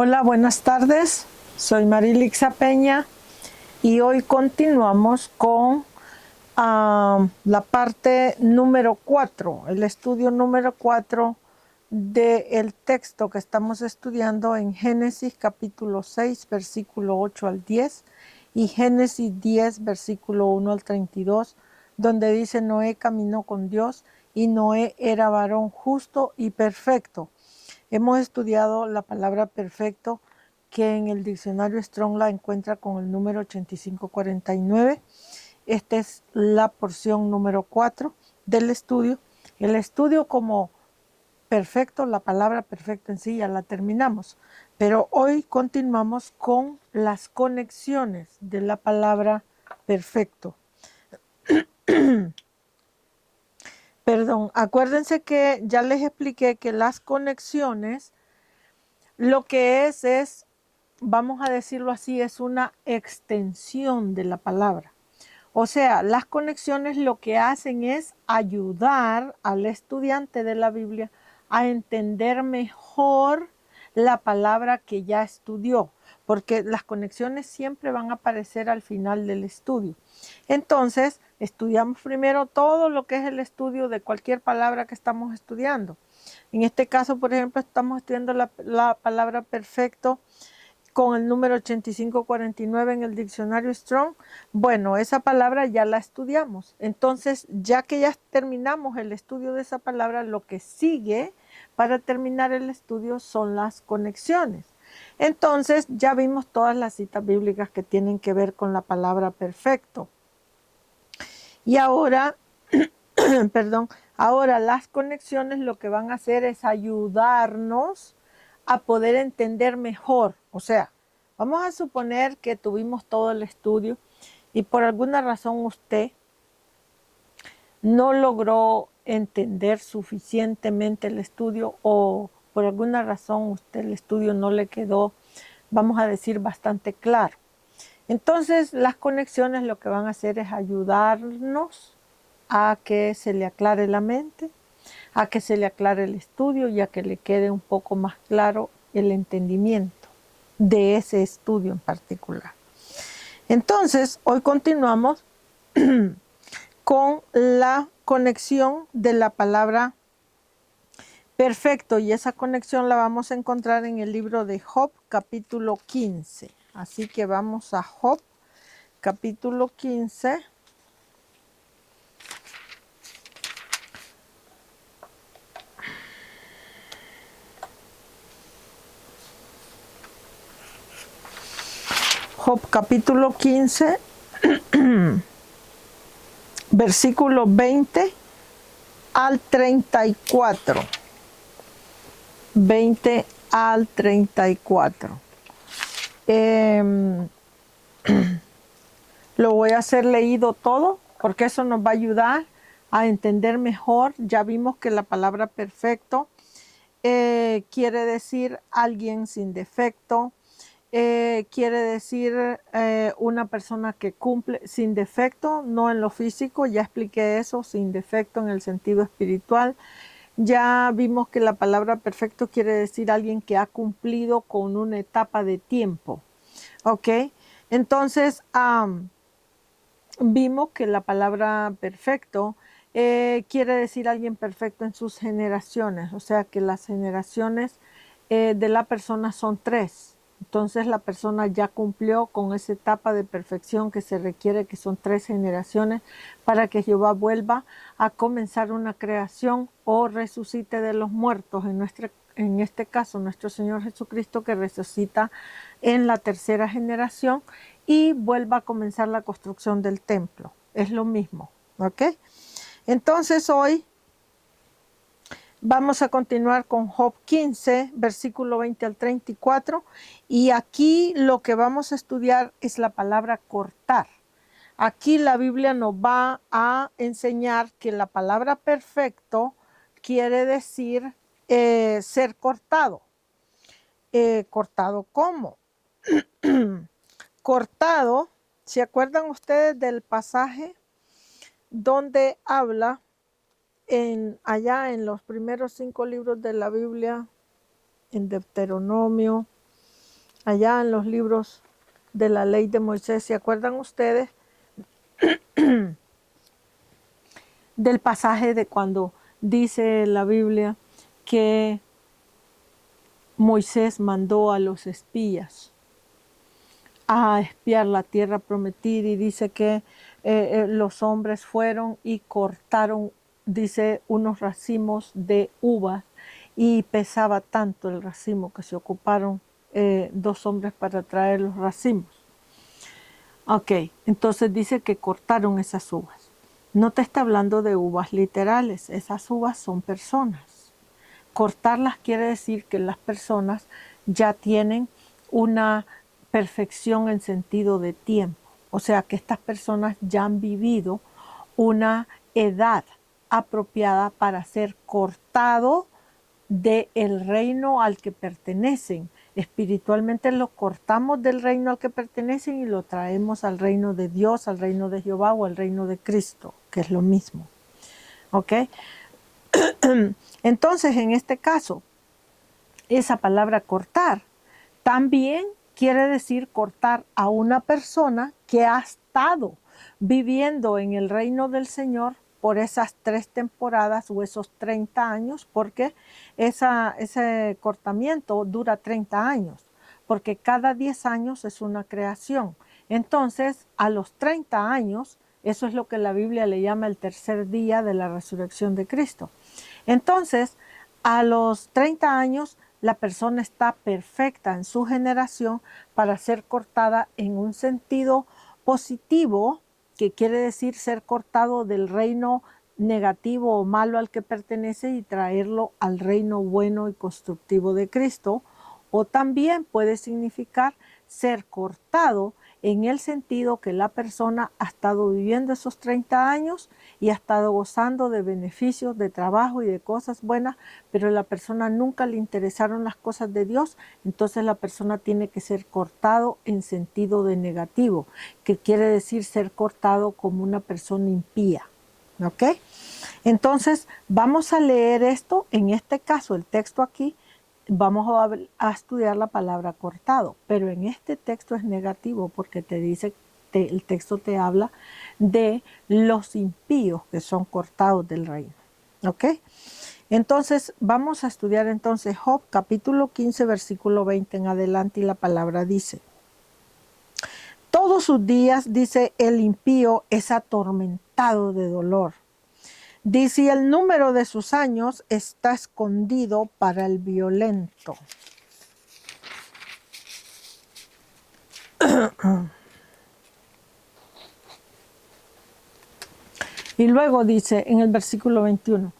Hola, buenas tardes. Soy Marilixa Peña y hoy continuamos con la parte número 4, el estudio número 4 del texto que estamos estudiando en Génesis capítulo 6, versículo 8 al 10 y Génesis 10, versículo 1 al 32, donde dice: Noé caminó con Dios y Noé era varón justo y perfecto. Hemos estudiado la palabra perfecto, que en el diccionario Strong la encuentra con el número 8549. Esta es la porción número 4 del estudio. El estudio como perfecto, la palabra perfecto en sí ya la terminamos, pero hoy continuamos con las conexiones de la palabra perfecto. Perdón, acuérdense que ya les expliqué que las conexiones lo que es, vamos a decirlo así, es una extensión de la palabra. O sea, las conexiones lo que hacen es ayudar al estudiante de la Biblia a entender mejor la palabra que ya estudió, porque las conexiones siempre van a aparecer al final del estudio. Entonces, estudiamos primero todo lo que es el estudio de cualquier palabra que estamos estudiando. En este caso, por ejemplo, estamos estudiando la palabra perfecto con el número 8549 en el diccionario Strong. Bueno, esa palabra ya la estudiamos. Entonces, ya que ya terminamos el estudio de esa palabra, lo que sigue para terminar el estudio son las conexiones. Entonces, ya vimos todas las citas bíblicas que tienen que ver con la palabra perfecto. Y ahora, perdón, ahora las conexiones lo que van a hacer es ayudarnos a poder entender mejor. O sea, vamos a suponer que tuvimos todo el estudio y por alguna razón usted no logró entender suficientemente el estudio, o por alguna razón usted el estudio no le quedó, vamos a decir, bastante claro. Entonces, las conexiones lo que van a hacer es ayudarnos a que se le aclare la mente, a que se le aclare el estudio y a que le quede un poco más claro el entendimiento de ese estudio en particular. Entonces, hoy continuamos con la conexión de la palabra perfecto, y esa conexión la vamos a encontrar en el libro de Job, capítulo 15. Así que vamos a Job, capítulo 15. Job capítulo 15, versículo 20 al 34. 20 al 34. Lo voy a hacer leído todo porque eso nos va a ayudar a entender mejor. Ya vimos que la palabra perfecto quiere decir alguien sin defecto. Quiere decir una persona que cumple sin defecto, no en lo físico, ya expliqué eso, sin defecto en el sentido espiritual. Ya vimos que la palabra perfecto quiere decir alguien que ha cumplido con una etapa de tiempo. ¿Ok? Entonces, vimos que la palabra perfecto quiere decir alguien perfecto en sus generaciones, o sea que las generaciones de la persona son 3. Entonces la persona ya cumplió con esa etapa de perfección que se requiere, que son 3 generaciones, para que Jehová vuelva a comenzar una creación o resucite de los muertos, en este caso nuestro Señor Jesucristo, que resucita en la 3ª generación y vuelva a comenzar la construcción del templo. Es lo mismo, ¿ok? Entonces hoy vamos a continuar con Job 15, versículo 20 al 34, y aquí lo que vamos a estudiar es la palabra cortar. Aquí la Biblia nos va a enseñar que la palabra perfecto quiere decir ser cortado. ¿Cortado cómo? Cortado, ¿se acuerdan ustedes del pasaje donde habla allá en los primeros 5 libros de la Biblia, en Deuteronomio, allá en los libros de la ley de Moisés. ¿Se acuerdan ustedes del pasaje de cuando dice la Biblia que Moisés mandó a los espías a espiar la tierra prometida y dice que los hombres fueron y cortaron, dice, unos racimos de uvas y pesaba tanto el racimo que se ocuparon 2 hombres para traer los racimos? Ok, entonces dice que cortaron esas uvas. No te está hablando de uvas literales, esas uvas son personas. Cortarlas quiere decir que las personas ya tienen una perfección en sentido de tiempo. O sea que estas personas ya han vivido una edad apropiada para ser cortado del reino al que pertenecen. Espiritualmente lo cortamos del reino al que pertenecen y lo traemos al reino de Dios, al reino de Jehová o al reino de Cristo, que es lo mismo. ¿Ok? Entonces, en este caso, esa palabra cortar también quiere decir cortar a una persona que ha estado viviendo en el reino del Señor por esas 3 temporadas o esos 30 años, porque ese cortamiento dura 30 años, porque cada 10 años es una creación. Entonces, a los 30 años, eso es lo que la Biblia le llama el tercer día de la resurrección de Cristo. Entonces, a los 30 años, la persona está perfecta en su generación para ser cortada en un sentido positivo, que quiere decir ser cortado del reino negativo o malo al que pertenece y traerlo al reino bueno y constructivo de Cristo. O también puede significar ser cortado en el sentido que la persona ha estado viviendo esos 30 años y ha estado gozando de beneficios, de trabajo y de cosas buenas, pero a la persona nunca le interesaron las cosas de Dios, entonces la persona tiene que ser cortado en sentido de negativo, que quiere decir ser cortado como una persona impía. ¿Ok? Entonces, vamos a leer esto, en este caso, el texto aquí, vamos a estudiar la palabra cortado, pero en este texto es negativo porque te dice, el texto te habla de los impíos que son cortados del reino. ¿Ok? Entonces, vamos a estudiar entonces Job capítulo 15, versículo 20 en adelante, y la palabra dice: todos sus días, dice, el impío es atormentado de dolor. Dice, y el número de sus años está escondido para el violento. Y luego dice en el versículo 21,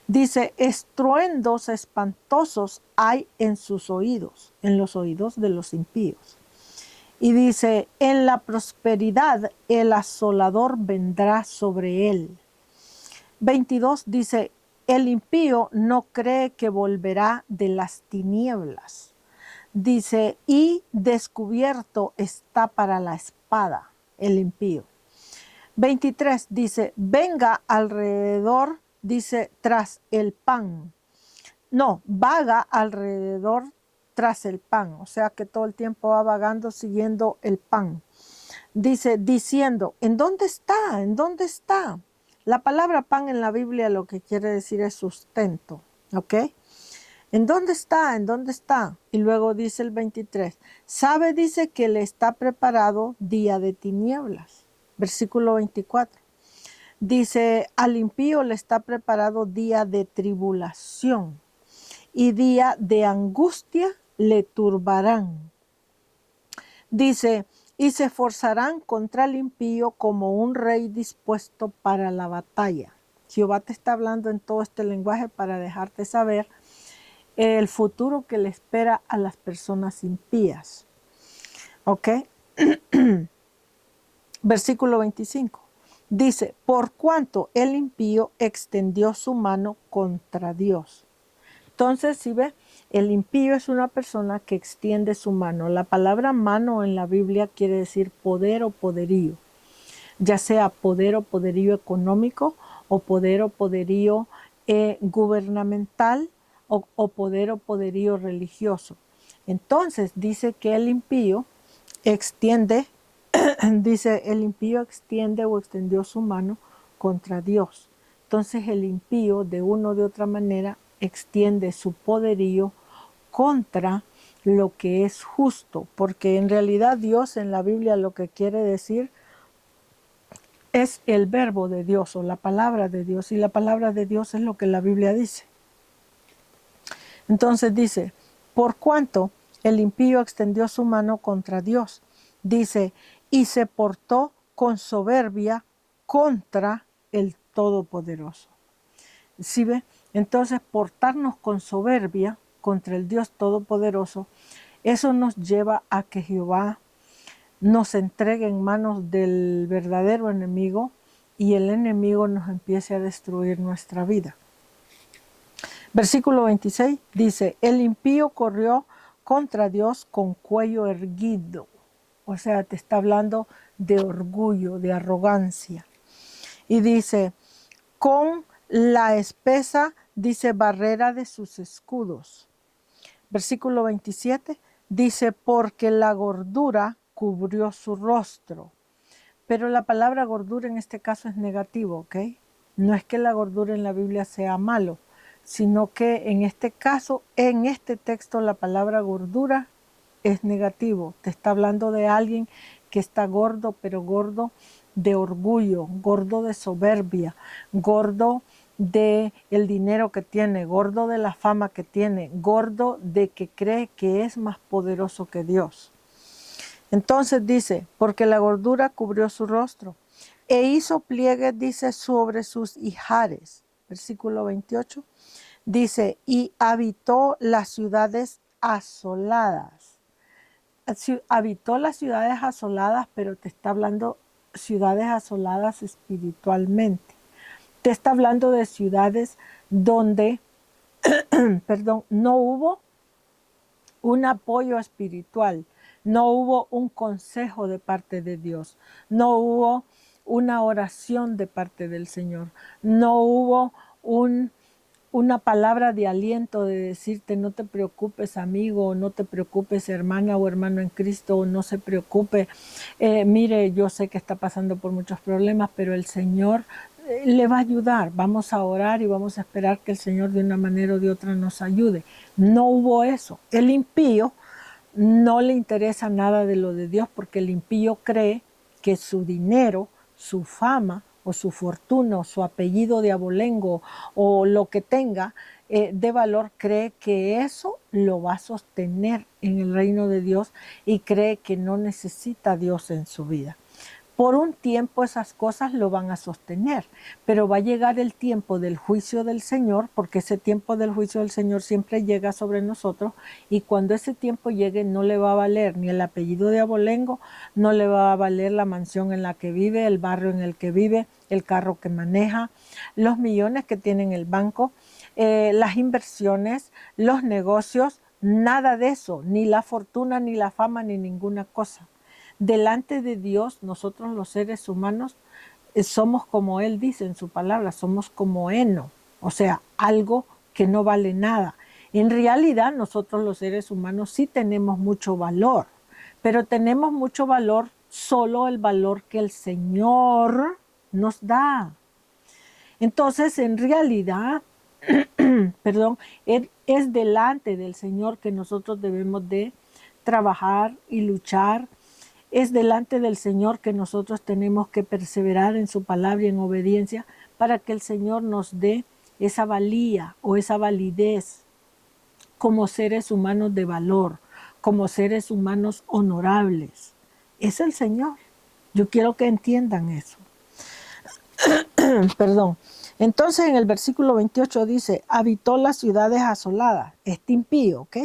dice, estruendos espantosos hay en sus oídos, en los oídos de los impíos. Y dice, en la prosperidad el asolador vendrá sobre él. 22 dice, el impío no cree que volverá de las tinieblas. Dice, y descubierto está para la espada el impío. 23 dice, venga alrededor, dice, tras el pan. No, vaga alrededor tras el pan. O sea que todo el tiempo va vagando siguiendo el pan. Dice, diciendo, ¿en dónde está? ¿En dónde está? La palabra pan en la Biblia lo que quiere decir es sustento. ¿Ok? ¿En dónde está? ¿En dónde está? Y luego dice el 23, sabe, dice, que le está preparado día de tinieblas. Versículo 24. Dice, al impío le está preparado día de tribulación y día de angustia le turbarán. Dice, y se esforzarán contra el impío como un rey dispuesto para la batalla. Jehová te está hablando en todo este lenguaje para dejarte saber el futuro que le espera a las personas impías. ¿Ok? Versículo 25. Dice, por cuanto el impío extendió su mano contra Dios. Entonces, si ve, el impío es una persona que extiende su mano. La palabra mano en la Biblia quiere decir poder o poderío, ya sea poder o poderío económico o poderío gubernamental o poder o poderío religioso. Entonces dice que el impío extiende, dice el impío extiende o extendió su mano contra Dios. Entonces el impío de una o de otra manera extiende su poderío contra lo que es justo, porque en realidad Dios en la Biblia lo que quiere decir es el verbo de Dios o la palabra de Dios, y la palabra de Dios es lo que la Biblia dice. Entonces dice, por cuanto el impío extendió su mano contra Dios, dice, y se portó con soberbia contra el Todopoderoso. ¿Sí ve? Entonces, portarnos con soberbia contra el Dios Todopoderoso, eso nos lleva a que Jehová nos entregue en manos del verdadero enemigo y el enemigo nos empiece a destruir nuestra vida. Versículo 26 dice, el impío corrió contra Dios con cuello erguido. O sea, te está hablando de orgullo, de arrogancia. Y dice, con la espesa, dice, barrera de sus escudos. Versículo 27 dice, porque la gordura cubrió su rostro. Pero la palabra gordura en este caso es negativo, ¿ok? No es que la gordura en la Biblia sea malo, sino que en este caso, en este texto, la palabra gordura es negativo. Te está hablando de alguien que está gordo, pero gordo de orgullo, gordo de soberbia, gordo de el dinero que tiene, gordo de la fama que tiene, gordo de que cree que es más poderoso que Dios. Entonces dice, porque la gordura cubrió su rostro e hizo pliegues, dice, sobre sus ijares. Versículo 28 dice, y habitó las ciudades asoladas. Habitó las ciudades asoladas, pero te está hablando ciudades asoladas espiritualmente. Te está hablando de ciudades donde, perdón, no hubo un apoyo espiritual, no hubo un consejo de parte de Dios, no hubo una oración de parte del Señor, no hubo una palabra de aliento de decirte no te preocupes amigo, no te preocupes hermana o hermano en Cristo, no se preocupe, mire, yo sé que está pasando por muchos problemas, pero el Señor le va a ayudar, vamos a orar y vamos a esperar que el Señor de una manera o de otra nos ayude. No hubo eso. El impío no le interesa nada de lo de Dios porque el impío cree que su dinero, su fama o su fortuna o su apellido de abolengo o lo que tenga de valor, cree que eso lo va a sostener en el reino de Dios y cree que no necesita a Dios en su vida. Por un tiempo esas cosas lo van a sostener, pero va a llegar el tiempo del juicio del Señor, porque ese tiempo del juicio del Señor siempre llega sobre nosotros, y cuando ese tiempo llegue no le va a valer ni el apellido de abolengo, no le va a valer la mansión en la que vive, el barrio en el que vive, el carro que maneja, los millones que tiene en el banco, las inversiones, los negocios, nada de eso, ni la fortuna, ni la fama, ni ninguna cosa. Delante de Dios, nosotros los seres humanos somos como Él dice en su palabra, somos como heno, o sea, algo que no vale nada. En realidad, nosotros los seres humanos sí tenemos mucho valor, pero tenemos mucho valor, solo el valor que el Señor nos da. Entonces, en realidad, perdón, es delante del Señor que nosotros debemos de trabajar y luchar. Es delante del Señor que nosotros tenemos que perseverar en su palabra y en obediencia para que el Señor nos dé esa valía o esa validez como seres humanos de valor, como seres humanos honorables. Es el Señor. Yo quiero que entiendan eso. Perdón. Entonces en el versículo 28 dice, habitó las ciudades asoladas. Este impío, ¿ok?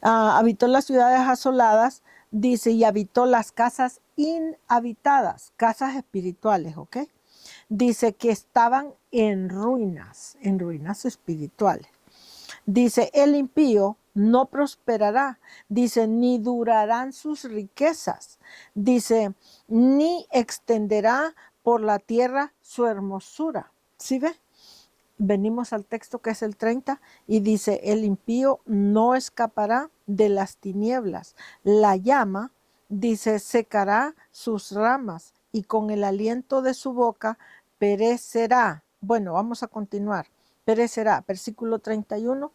Habitó las ciudades asoladas, dice, y habitó las casas inhabitadas, casas espirituales, ¿ok? Dice que estaban en ruinas espirituales. Dice, el impío no prosperará, dice, ni durarán sus riquezas, dice, ni extenderá por la tierra su hermosura. ¿Sí ve? venimos al texto que es el 30 y dice, el impío no escapará de las tinieblas. La llama, dice, secará sus ramas y con el aliento de su boca perecerá. Bueno, vamos a continuar. Perecerá. Versículo 31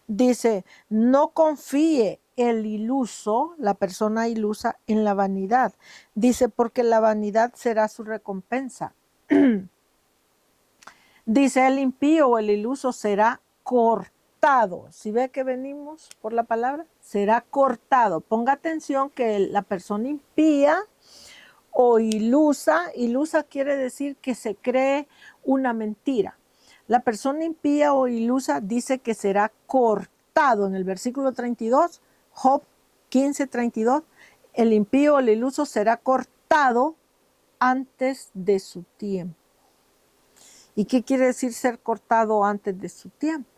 dice, no confíe el iluso, la persona ilusa, en la vanidad. Dice, porque la vanidad será su recompensa. Dice, el impío o el iluso será cortado. Si ve que venimos por la palabra, será cortado. Ponga atención que la persona impía o ilusa, ilusa quiere decir que se cree una mentira. La persona impía o ilusa dice que será cortado. En el versículo 32, Job 15:32, el impío o el iluso será cortado antes de su tiempo. ¿Y qué quiere decir ser cortado antes de su tiempo?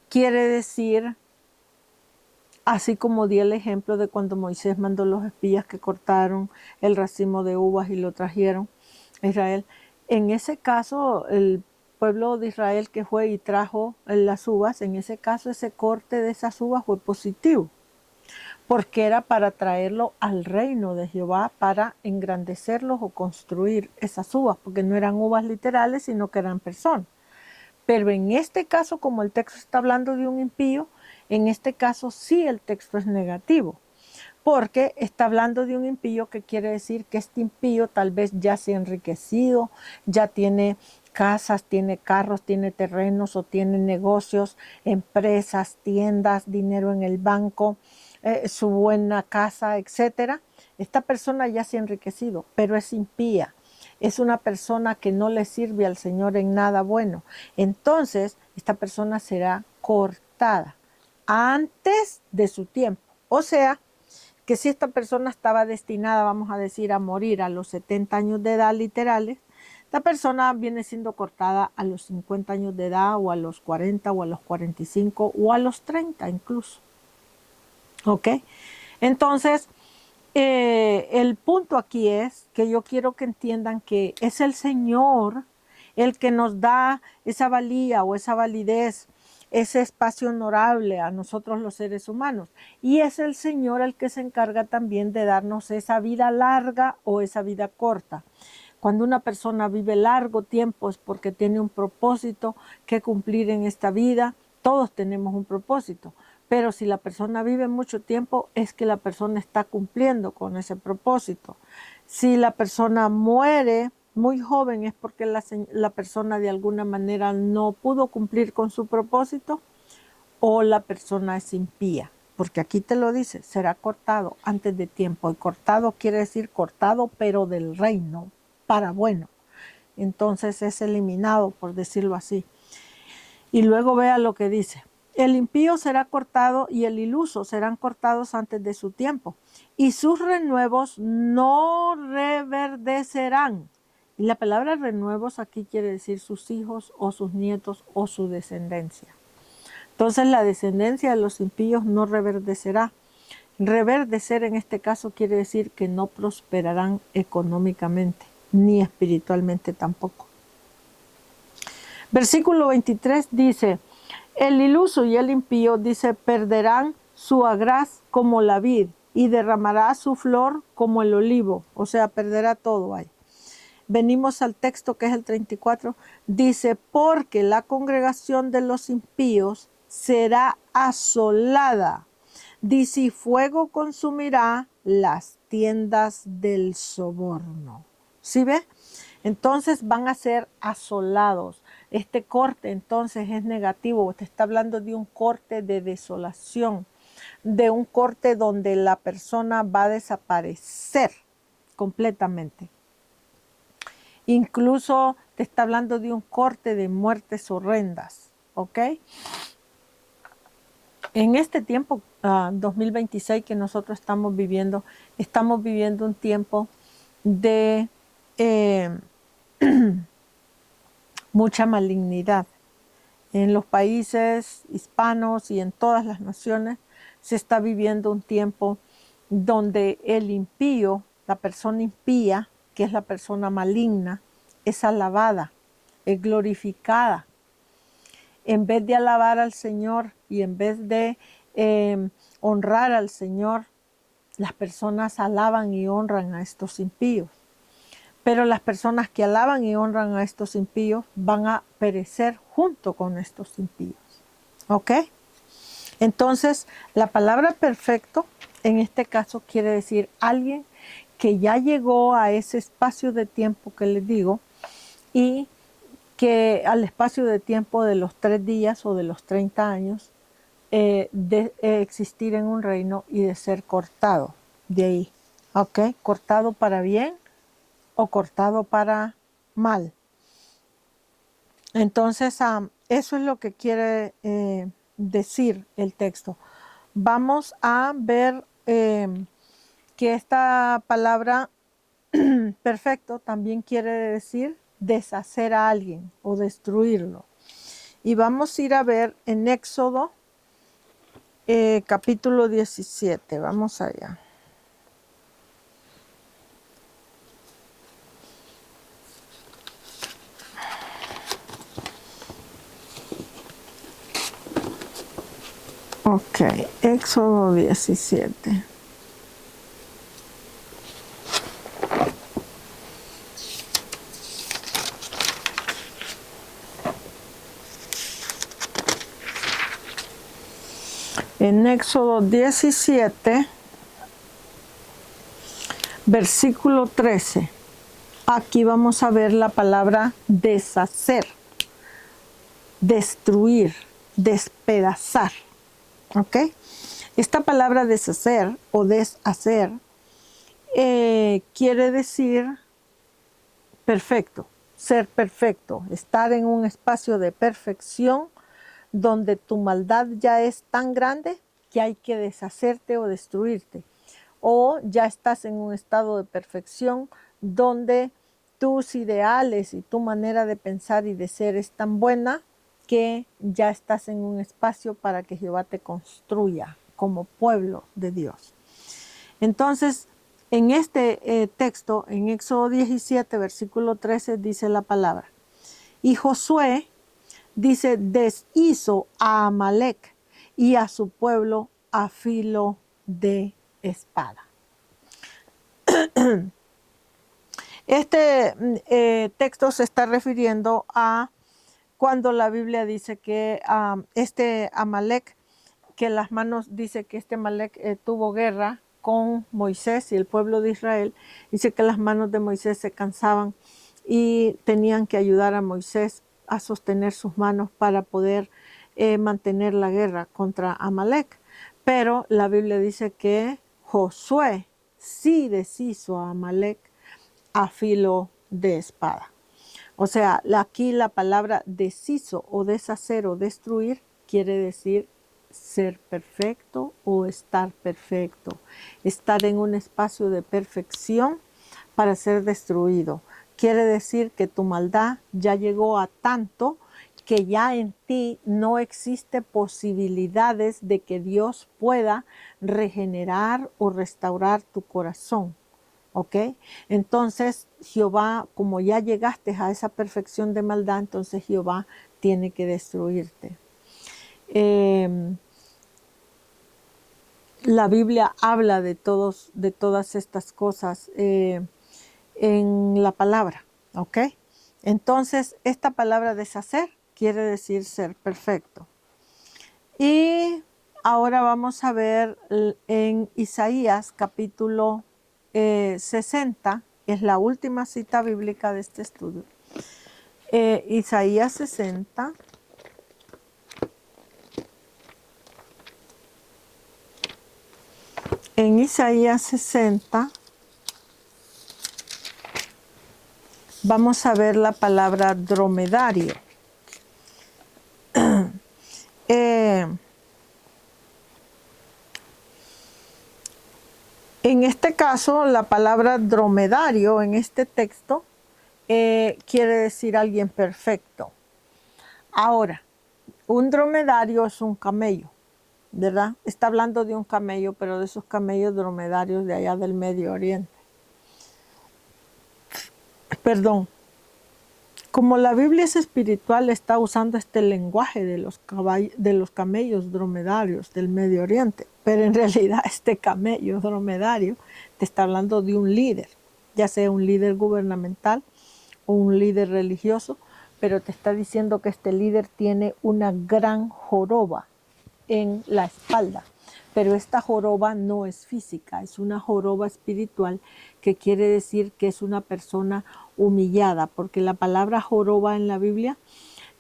Quiere decir, así como di el ejemplo de cuando Moisés mandó los espías que cortaron el racimo de uvas y lo trajeron a Israel. En ese caso, el pueblo de Israel que fue y trajo las uvas, en ese caso ese corte de esas uvas fue positivo, porque era para traerlo al reino de Jehová, para engrandecerlos o construir esas uvas, porque no eran uvas literales, sino que eran personas. Pero en este caso, como el texto está hablando de un impío, en este caso sí el texto es negativo, porque está hablando de un impío, que quiere decir que este impío tal vez ya se ha enriquecido, ya tiene casas, tiene carros, tiene terrenos o tiene negocios, empresas, tiendas, dinero en el banco, su buena casa, etc. Esta persona ya se ha enriquecido, pero es impía. Es una persona que no le sirve al Señor en nada bueno. Entonces, esta persona será cortada antes de su tiempo. O sea, que si esta persona estaba destinada, vamos a decir, a morir a los 70 años de edad literales, esta persona viene siendo cortada a los 50 años de edad, o a los 40, o a los 45, o a los 30 incluso. ¿Ok? Entonces, el punto aquí es que yo quiero que entiendan que es el Señor el que nos da esa valía o esa validez, ese espacio honorable a nosotros los seres humanos. Y es el Señor el que se encarga también de darnos esa vida larga o esa vida corta. Cuando una persona vive largo tiempo es porque tiene un propósito que cumplir en esta vida. Todos tenemos un propósito. Pero si la persona vive mucho tiempo, es que la persona está cumpliendo con ese propósito. Si la persona muere muy joven, es porque la persona de alguna manera no pudo cumplir con su propósito, o la persona es impía. Porque aquí te lo dice, será cortado antes de tiempo. Y cortado quiere decir cortado, pero del reino, para bueno. Entonces es eliminado, por decirlo así. Y luego vea lo que dice. El impío será cortado y el iluso serán cortados antes de su tiempo, y sus renuevos no reverdecerán. Y la palabra renuevos aquí quiere decir sus hijos o sus nietos o su descendencia. Entonces la descendencia de los impíos no reverdecerá. Reverdecer en este caso quiere decir que no prosperarán económicamente, ni espiritualmente tampoco. Versículo 23 dice, el iluso y el impío, dice, perderán su agraz como la vid y derramará su flor como el olivo. O sea, perderá todo ahí. Venimos al texto que es el 34. Dice, porque la congregación de los impíos será asolada. Dice, y fuego consumirá las tiendas del soborno. ¿Sí ve? Entonces van a ser asolados. Este corte entonces es negativo. Te está hablando de un corte de desolación, de un corte donde la persona va a desaparecer completamente. Incluso te está hablando de un corte de muertes horrendas. ¿Ok? En este tiempo 2026 que nosotros estamos viviendo un tiempo de mucha malignidad. En los países hispanos y en todas las naciones se está viviendo un tiempo donde el impío, la persona impía, que es la persona maligna, es alabada, es glorificada. en vez de alabar al Señor y en vez de honrar al Señor, las personas alaban y honran a estos impíos. Pero las personas que alaban y honran a estos impíos van a perecer junto con estos impíos. ¿Ok? Entonces, la palabra perfecto en este caso quiere decir alguien que ya llegó a ese espacio de tiempo que les digo, y que al espacio de tiempo de los 3 días o de los 30 años de existir en un reino y de ser cortado de ahí. ¿Ok? Cortado para bien o cortado para mal. Entonces, eso es lo que quiere decir el texto. Vamos a ver que esta palabra perfecto también quiere decir deshacer a alguien o destruirlo. Y vamos a ir a ver en Éxodo capítulo 17. Vamos allá. Ok, Éxodo 17. En Éxodo 17, versículo 13. Aquí vamos a ver la palabra deshacer, destruir, despedazar. ¿Ok? Esta palabra deshacer o deshacer quiere decir perfecto, ser perfecto, estar en un espacio de perfección donde tu maldad ya es tan grande que hay que deshacerte o destruirte. O ya estás en un estado de perfección donde tus ideales y tu manera de pensar y de ser es tan buena que ya estás en un espacio para que Jehová te construya como pueblo de Dios. Entonces, en este texto, en Éxodo 17, versículo 13, dice la palabra. Y Josué, dice, deshizo a Amalec y a su pueblo a filo de espada. Este texto se está refiriendo a cuando la Biblia dice que este Amalec, que las manos, dice que este Amalec tuvo guerra con Moisés y el pueblo de Israel. Dice que las manos de Moisés se cansaban y tenían que ayudar a Moisés a sostener sus manos para poder mantener la guerra contra Amalec. Pero la Biblia dice que Josué sí deshizo a Amalec a filo de espada. O sea, aquí la palabra deshizo o deshacer o destruir quiere decir ser perfecto o estar perfecto. Estar en un espacio de perfección para ser destruido. Quiere decir que tu maldad ya llegó a tanto que ya en ti no existe posibilidades de que Dios pueda regenerar o restaurar tu corazón. ¿Ok? Entonces Jehová, como ya llegaste a esa perfección de maldad, entonces Jehová tiene que destruirte. La Biblia habla de todas estas cosas en la palabra. ¿Ok? Entonces esta palabra deshacer quiere decir ser perfecto. Y ahora vamos a ver en Isaías capítulo 60, es la última cita bíblica de este estudio. Isaías 60. En Isaías 60 vamos a ver la palabra dromedario. En este caso, la palabra dromedario en este texto quiere decir alguien perfecto. Ahora, un dromedario es un camello, ¿verdad? Está hablando de un camello, pero de esos camellos dromedarios de allá del Medio Oriente. Perdón. Como la Biblia es espiritual, está usando este lenguaje de los camellos dromedarios del Medio Oriente, pero en realidad este camello dromedario te está hablando de un líder, ya sea un líder gubernamental o un líder religioso, pero te está diciendo que este líder tiene una gran joroba en la espalda. Pero esta joroba no es física, es una joroba espiritual, que quiere decir que es una persona humillada, porque la palabra joroba en la Biblia,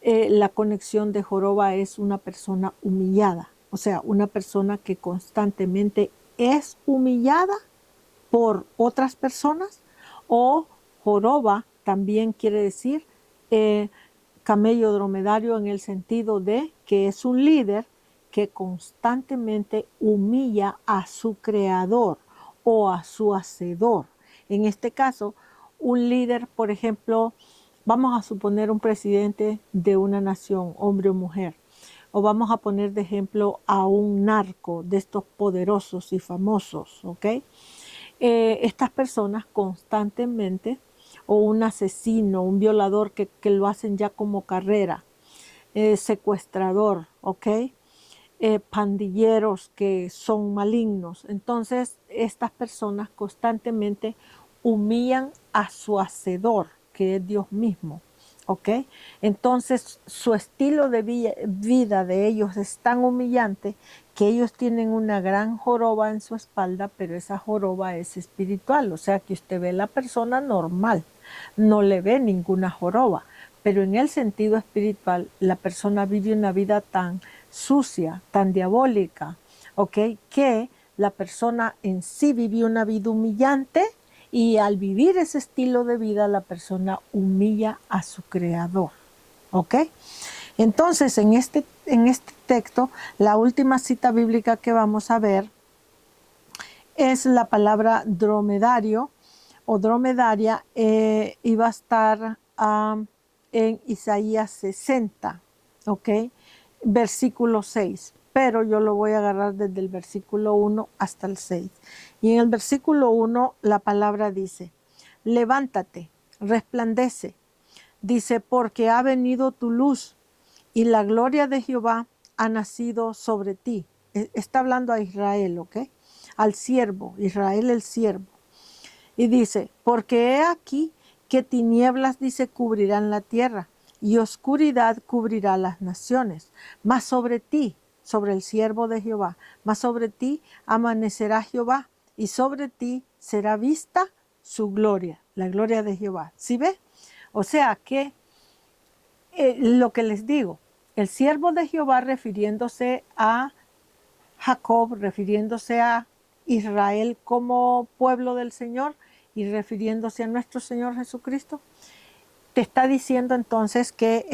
la conexión de joroba es una persona humillada, o sea, una persona que constantemente es humillada por otras personas, o joroba también quiere decir camello dromedario, en el sentido de que es un líder que constantemente humilla a su creador o a su hacedor. En este caso, un líder, por ejemplo, vamos a suponer un presidente de una nación, hombre o mujer, o vamos a poner de ejemplo a un narco de estos poderosos y famosos, ¿ok? Estas personas constantemente, o un asesino, un violador que lo hacen ya como carrera, secuestrador, ¿ok? Pandilleros que son malignos. Entonces, estas personas constantemente humillan a su hacedor, que es Dios mismo. ¿Ok? Entonces, su estilo de vida de ellos es tan humillante que ellos tienen una gran joroba en su espalda, pero esa joroba es espiritual. O sea, que usted ve la persona normal, no le ve ninguna joroba. Pero en el sentido espiritual, la persona vive una vida tan sucia, tan diabólica, ¿ok? Que la persona en sí vive una vida humillante, y al vivir ese estilo de vida, la persona humilla a su creador, ¿ok? Entonces, en este texto, la última cita bíblica que vamos a ver es la palabra dromedario o dromedaria, y va a estar en Isaías 60, ¿ok? Versículo 6, pero yo lo voy a agarrar desde el versículo 1 hasta el 6. Y en el versículo 1 la palabra dice: levántate, resplandece, dice, porque ha venido tu luz y la gloria de Jehová ha nacido sobre ti. Está hablando a Israel, ¿ok? Al siervo, Israel el siervo. Y dice, porque he aquí que tinieblas, dice, cubrirán la tierra, y oscuridad cubrirá las naciones. Mas sobre ti, sobre el siervo de Jehová, mas sobre ti amanecerá Jehová, y sobre ti será vista su gloria, la gloria de Jehová. ¿Sí ve? O sea que lo que les digo, el siervo de Jehová, refiriéndose a Jacob, refiriéndose a Israel como pueblo del Señor, y refiriéndose a nuestro Señor Jesucristo, te está diciendo entonces que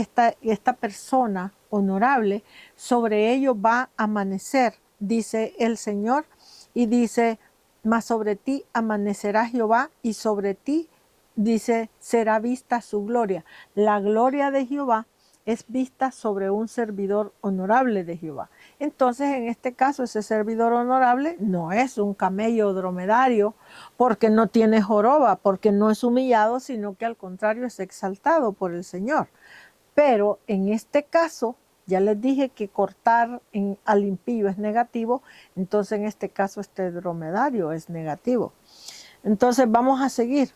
esta persona honorable, sobre ello va a amanecer, dice el Señor, y dice, mas sobre ti amanecerá Jehová, y sobre ti, dice, será vista su gloria. La gloria de Jehová es vista sobre un servidor honorable de Jehová. Entonces, en este caso, ese servidor honorable no es un camello dromedario, porque no tiene joroba, porque no es humillado, sino que al contrario es exaltado por el Señor. Pero en este caso, ya les dije que cortar al impío es negativo, entonces en este caso este dromedario es negativo. Entonces vamos a seguir.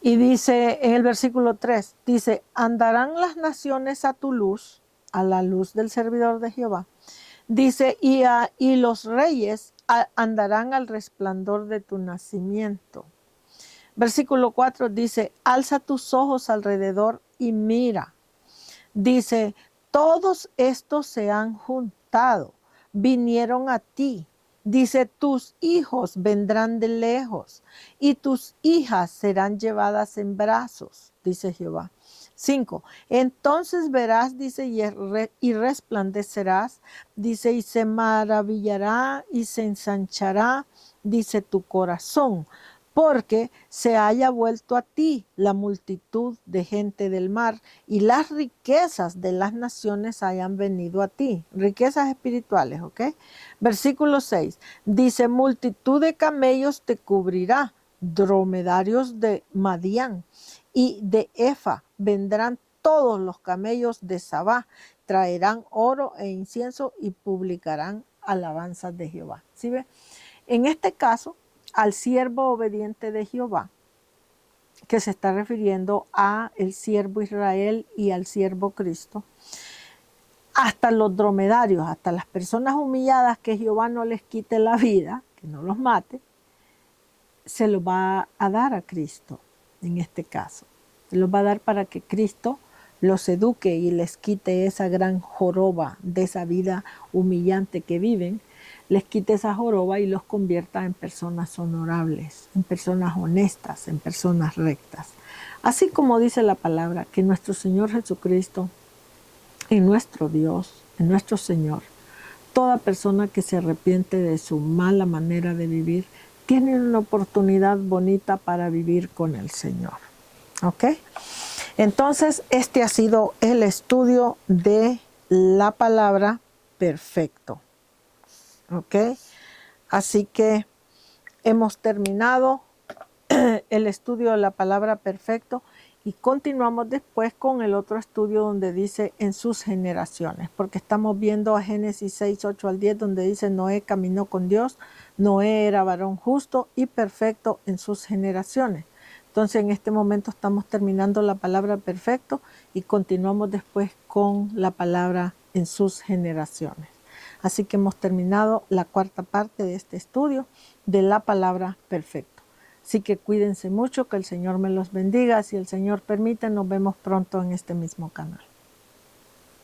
Y dice en el versículo 3, dice, andarán las naciones a tu luz, a la luz del servidor de Jehová. Dice, y los reyes andarán al resplandor de tu nacimiento. Versículo 4 dice, alza tus ojos alrededor y mira. Dice, todos estos se han juntado, vinieron a ti. Dice, tus hijos vendrán de lejos y tus hijas serán llevadas en brazos, dice Jehová. 5. Entonces verás, dice, y resplandecerás, dice, y se maravillará y se ensanchará, dice, tu corazón, porque se haya vuelto a ti la multitud de gente del mar, y las riquezas de las naciones hayan venido a ti. Riquezas espirituales, ¿ok? Versículo 6. Dice, multitud de camellos te cubrirá, dromedarios de Madián y de Efa, vendrán todos los camellos de Sabá, traerán oro e incienso y publicarán alabanzas de Jehová. ¿Sí ve? En este caso, al siervo obediente de Jehová, que se está refiriendo a el siervo Israel y al siervo Cristo, hasta los dromedarios, hasta las personas humilladas que Jehová no les quite la vida, que no los mate, se los va a dar a Cristo en este caso. Se los va a dar para que Cristo los eduque y les quite esa gran joroba de esa vida humillante que viven, les quite esa joroba y los convierta en personas honorables, en personas honestas, en personas rectas. Así como dice la palabra, que nuestro Señor Jesucristo, en nuestro Dios, en nuestro Señor, toda persona que se arrepiente de su mala manera de vivir, tiene una oportunidad bonita para vivir con el Señor. ¿Ok? Entonces, este ha sido el estudio de la palabra perfecto. ¿Ok? Así que hemos terminado el estudio de la palabra perfecto y continuamos después con el otro estudio donde dice en sus generaciones, porque estamos viendo a Génesis 6, 8 al 10, donde dice Noé caminó con Dios, Noé era varón justo y perfecto en sus generaciones. Entonces en este momento estamos terminando la palabra perfecto y continuamos después con la palabra en sus generaciones. Así que hemos terminado la cuarta parte de este estudio de la palabra perfecto. Así que cuídense mucho, que el Señor me los bendiga. Si el Señor permite, nos vemos pronto en este mismo canal.